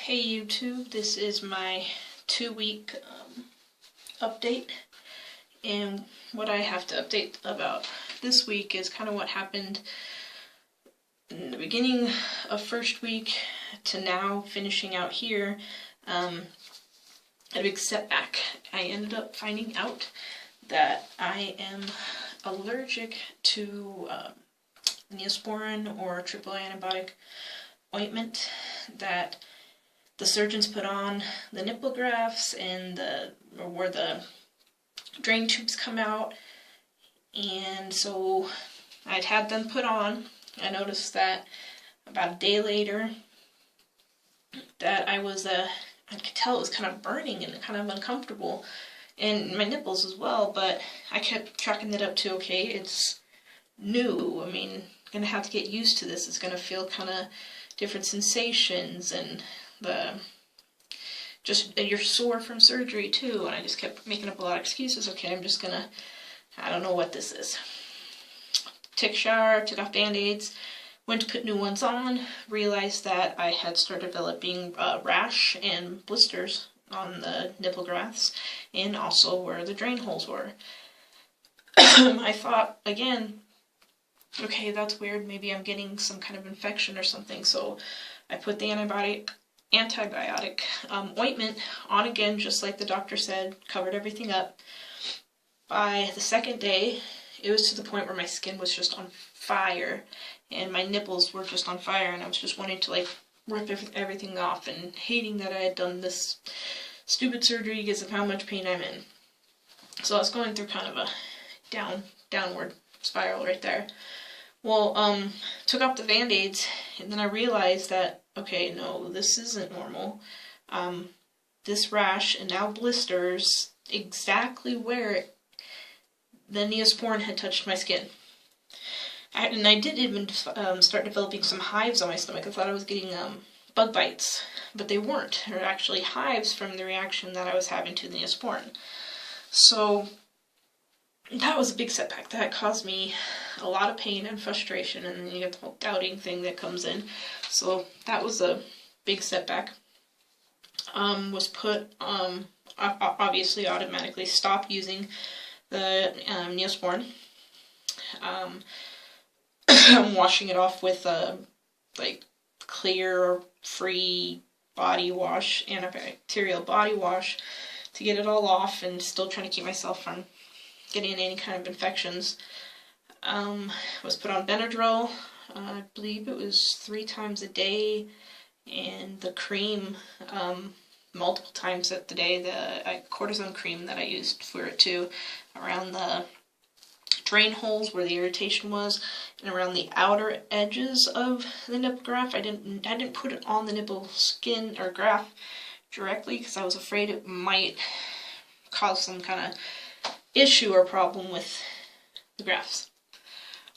Hey YouTube, this is my 2-week update, and what I have to update about this week is kind of what happened in the beginning of first week to now finishing out here. A big setback. I ended up finding out that I am allergic to Neosporin or triple antibiotic ointment that the surgeons put on the nipple grafts and where the drain tubes come out. And so I'd had them put on. I noticed that about a day later that I could tell it was kind of burning and kind of uncomfortable, and my nipples as well, but I kept chalking it up to, okay, it's new. I mean, I'm gonna have to get used to this. It's gonna feel kind of different sensations, and you're sore from surgery too. And I just kept making up a lot of excuses. Okay, I don't know what this is. Took a shower, took off band-aids, went to put new ones on, realized that I had started developing rash and blisters on the nipple grafts, and also where the drain holes were. I thought, again, okay, that's weird, maybe I'm getting some kind of infection or something, so I put the antibiotic ointment on again, just like the doctor said, covered everything up. By the second day, it was to the point where my skin was just on fire, and my nipples were just on fire, and I was just wanting to like rip everything off and hating that I had done this stupid surgery because of how much pain I'm in. So I was going through kind of a downward spiral right there. Well, took off the band-aids, and then I realized that, okay, no, this isn't normal. This rash and now blisters exactly where the Neosporin had touched my skin. And I did even start developing some hives on my stomach. I thought I was getting bug bites, but they weren't. They were actually hives from the reaction that I was having to the Neosporin. So that was a big setback. That caused me a lot of pain and frustration, and then you get the whole doubting thing that comes in. So that was a big setback. Was put, obviously automatically stopped using the Neosporin. I'm washing it off with like clear, free body wash, antibacterial body wash, to get it all off, and still trying to keep myself from getting any kind of infections. Was put on Benadryl. I believe it was 3 times a day, and the cream multiple times at the day. The cortisone cream that I used for it too, around the drain holes where the irritation was, and around the outer edges of the nipple graft. I didn't put it on the nipple skin or graft directly because I was afraid it might cause some kind of issue or problem with the grafts.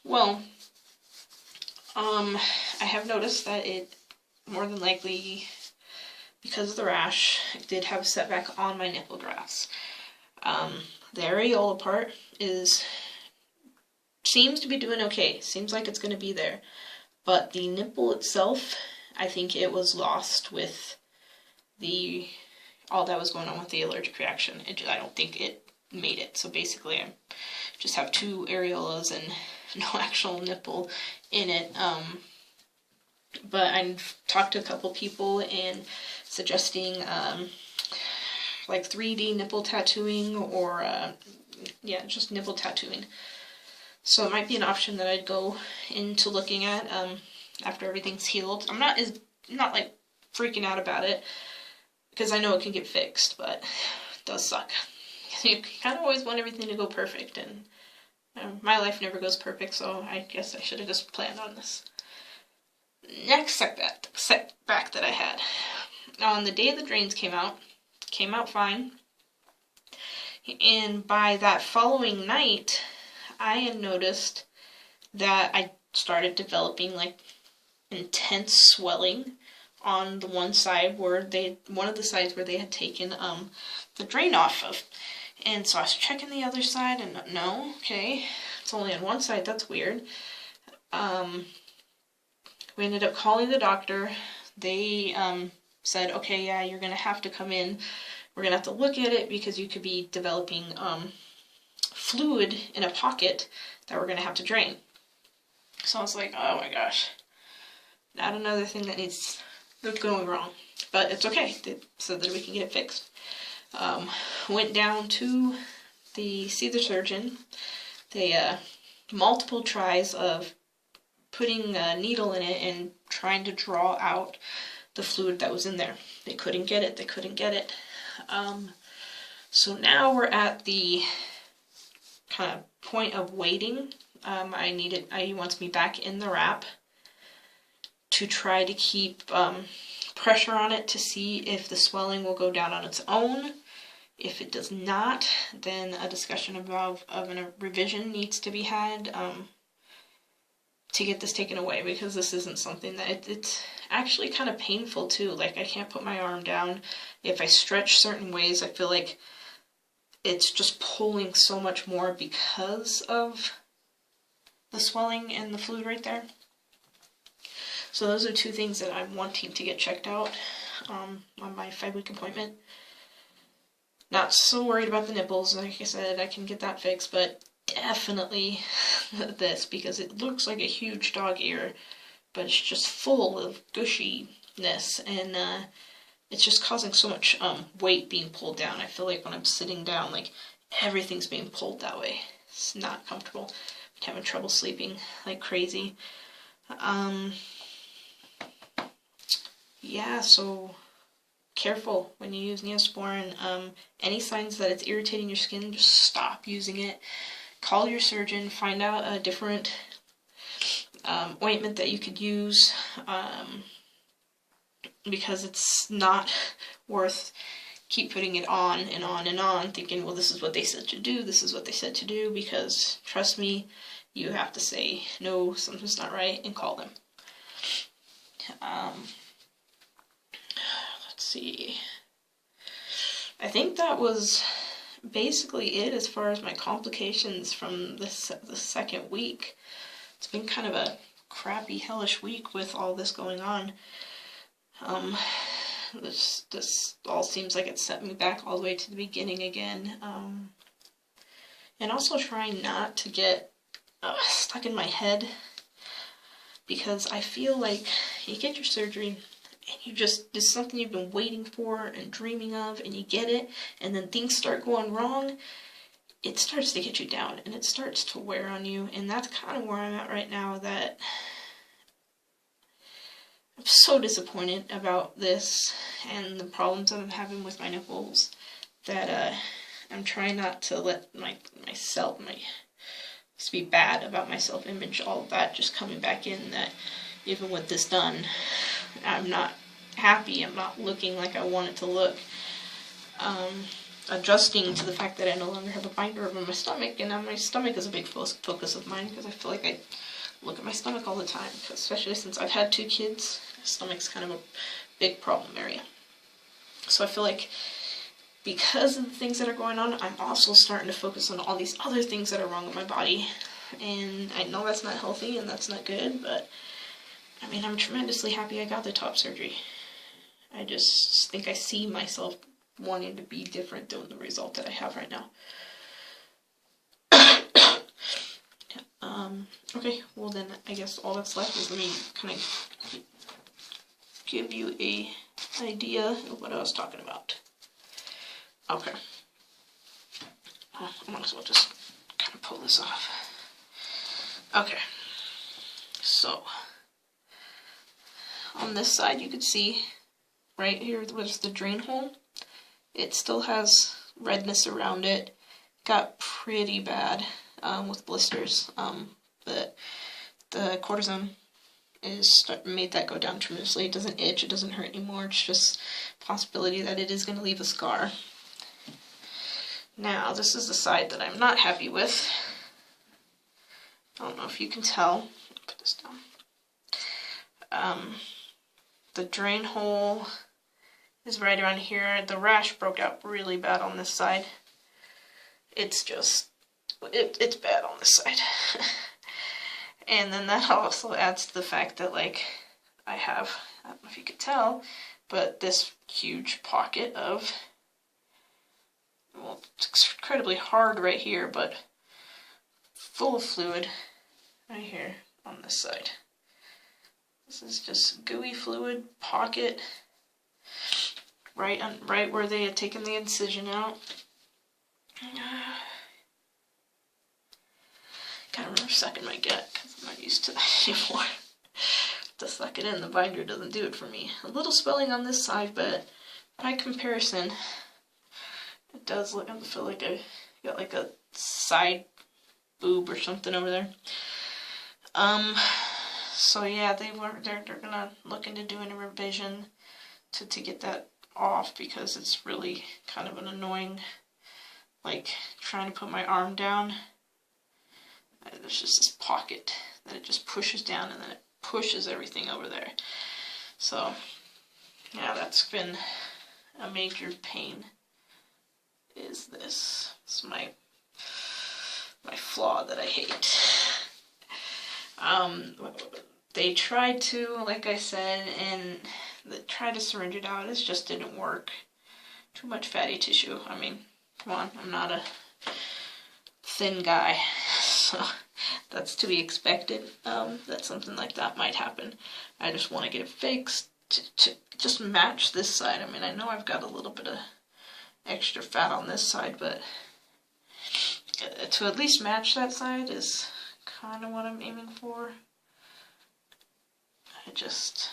Well, I have noticed that it more than likely, because of the rash, I did have a setback on my nipple grafts. The areola part seems to be doing okay. Seems like it's going to be there. But the nipple itself, I think it was lost with all that was going on with the allergic reaction. I don't think it made it. So basically I just have 2 areolas and no actual nipple in it. But I've talked to a couple people and suggesting like 3D nipple tattooing, or just nipple tattooing. So it might be an option that I'd go into looking at after everything's healed. I'm not like freaking out about it because I know it can get fixed, but it does suck. You kind of always want everything to go perfect, and my life never goes perfect, so I guess I should have just planned on this. Next setback that I had. On the day the drains came out fine, and by that following night, I had noticed that I started developing like intense swelling on the one of the sides where they had taken the drain off of. And so I was checking the other side, and no, okay, it's only on one side, that's weird. We ended up calling the doctor. They said, okay, yeah, you're going to have to come in. We're going to have to look at it because you could be developing fluid in a pocket that we're going to have to drain. So I was like, oh my gosh, not another thing that needs going wrong. But it's okay, so that we can get it fixed. Went down to see the surgeon. They multiple tries of putting a needle in it and trying to draw out the fluid that was in there. They couldn't get it. So now we're at the kind of point of waiting. He wants me back in the wrap to try to keep pressure on it to see if the swelling will go down on its own. If it does not, then a discussion of a revision needs to be had to get this taken away, because this isn't something that it's actually kind of painful too. Like, I can't put my arm down. If I stretch certain ways, I feel like it's just pulling so much more because of the swelling and the fluid right there. So those are two things that I'm wanting to get checked out on my 5-week appointment. Not so worried about the nipples. Like I said, I can get that fixed, but definitely this, because it looks like a huge dog ear, but it's just full of gushiness, and it's just causing so much weight being pulled down. I feel like when I'm sitting down, like, everything's being pulled that way. It's not comfortable. I'm having trouble sleeping like crazy. Yeah, so careful when you use Neosporin. Any signs that it's irritating your skin, just stop using it. Call your surgeon, find out a different ointment that you could use, because it's not worth keep putting it on and on and on, thinking, well, this is what they said to do, this is what they said to do, because trust me, you have to say, no, something's not right, and call them. Let's see. I think that was basically it as far as my complications from the second week. It's been kind of a crappy, hellish week with all this going on. This all seems like it set me back all the way to the beginning again. And also trying not to get stuck in my head, because I feel like you get your surgery and it's something you've been waiting for and dreaming of, and you get it, and then things start going wrong. It starts to get you down, and it starts to wear on you, and that's kind of where I'm at right now, that I'm so disappointed about this and the problems that I'm having with my nipples, that I'm trying not to let myself be bad about my self-image, all of that just coming back in, that even with this done, I'm not happy, I'm not looking like I want it to look. Adjusting to the fact that I no longer have a binder over my stomach, and now my stomach is a big focus of mine, because I feel like I look at my stomach all the time, especially since I've had 2 kids. Stomach's kind of a big problem area. So I feel like because of the things that are going on, I'm also starting to focus on all these other things that are wrong with my body. And I know that's not healthy and that's not good, but I mean, I'm tremendously happy I got the top surgery. I just think I see myself wanting to be different than the result that I have right now. Okay, well then I guess all that's left is let me kind of give you an idea of what I was talking about. Okay. I might as well just kind of pull this off. Okay. So, on this side you can see right here was the drain hole. It still has redness around it. Got pretty bad with blisters. But the cortisone made that go down tremendously. It doesn't itch, it doesn't hurt anymore. It's just a possibility that it is going to leave a scar. Now, this is the side that I'm not happy with. I don't know if you can tell. Put this down. The drain hole is right around here. The rash broke out really bad on this side. It's just, it's bad on this side. And then that also adds to the fact that, like, I don't know if you could tell, but this huge pocket of, well, it's incredibly hard right here, but full of fluid right here on this side. This is just gooey fluid pocket right where they had taken the incision out. Gotta remember sucking my gut because I'm not used to that anymore. To suck it in, the binder doesn't do it for me. A little swelling on this side, but by comparison, it does look, I feel like I got like a side boob or something over there. So yeah, they're gonna look into doing a revision to get that off, because it's really kind of an annoying, like trying to put my arm down. There's just this pocket that it just pushes down, and then it pushes everything over there. So yeah, that's been a major pain, is this. It's my flaw that I hate. They tried to, like I said, and they tried to syringe it out. It just didn't work. Too much fatty tissue. I mean, come on, I'm not a thin guy, so that's to be expected. That something like that might happen. I just want to get it fixed to just match this side. I mean, I know I've got a little bit of extra fat on this side, but to at least match that side is kind of what I'm aiming for. I just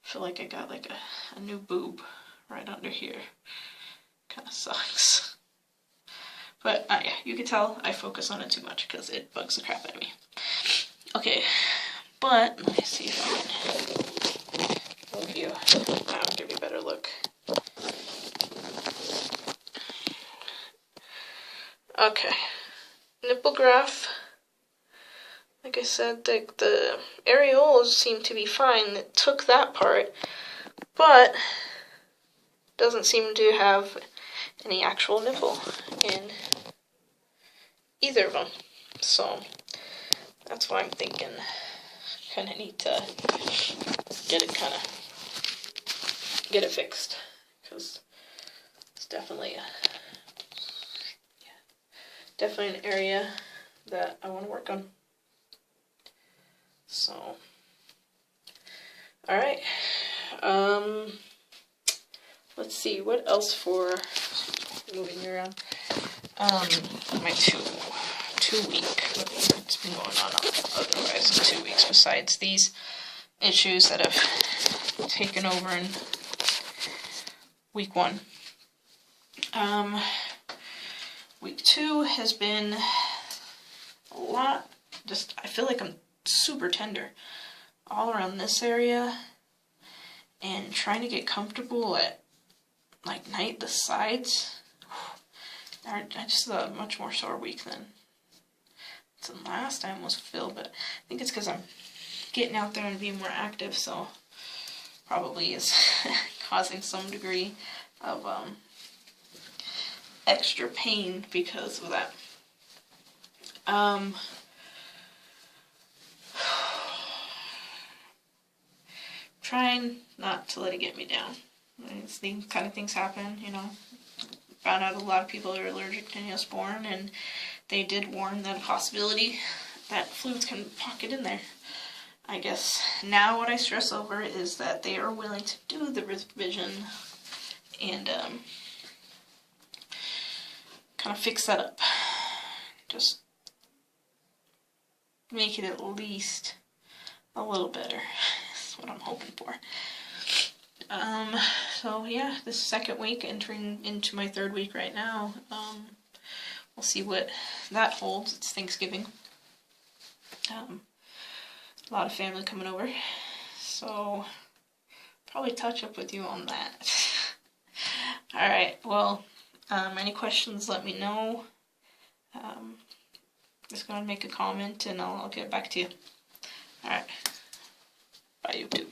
feel like I got like a new boob right under here. Kind of sucks. But yeah, you can tell I focus on it too much because it bugs the crap out of me. Okay, but let me see if I can give you, I'll give you a better look. Okay, nipple graph. Like I said, the areolas seem to be fine. It took that part, but doesn't seem to have any actual nipple in either of them. So that's why I'm thinking kind of need to get it fixed, because it's definitely an area that I want to work on. So, all right. Let's see, what else for moving you around? My two week. What's been going on otherwise in 2 weeks besides these issues that have taken over in week 1. Week 2 has been a lot. Just, I feel like I'm super tender all around this area, and trying to get comfortable at like night, the sides. I just had a much more sore week than last time was filled, but I think it's because I'm getting out there and being more active, so probably is causing some degree of extra pain because of that. Trying not to let it get me down. These kind of things happen, you know. Found out a lot of people are allergic to Neosporin, and they did warn that possibility that fluids can pocket in there. I guess now what I stress over is that they are willing to do the revision and kind of fix that up. Just make it at least a little better. That's what I'm hoping for. So yeah, this second week, entering into my 3rd week right now. We'll see what that holds. It's Thanksgiving. A lot of family coming over, so probably touch up with you on that. Alright, well, any questions, let me know. Just go and make a comment and I'll get back to you. Alright, bye YouTube.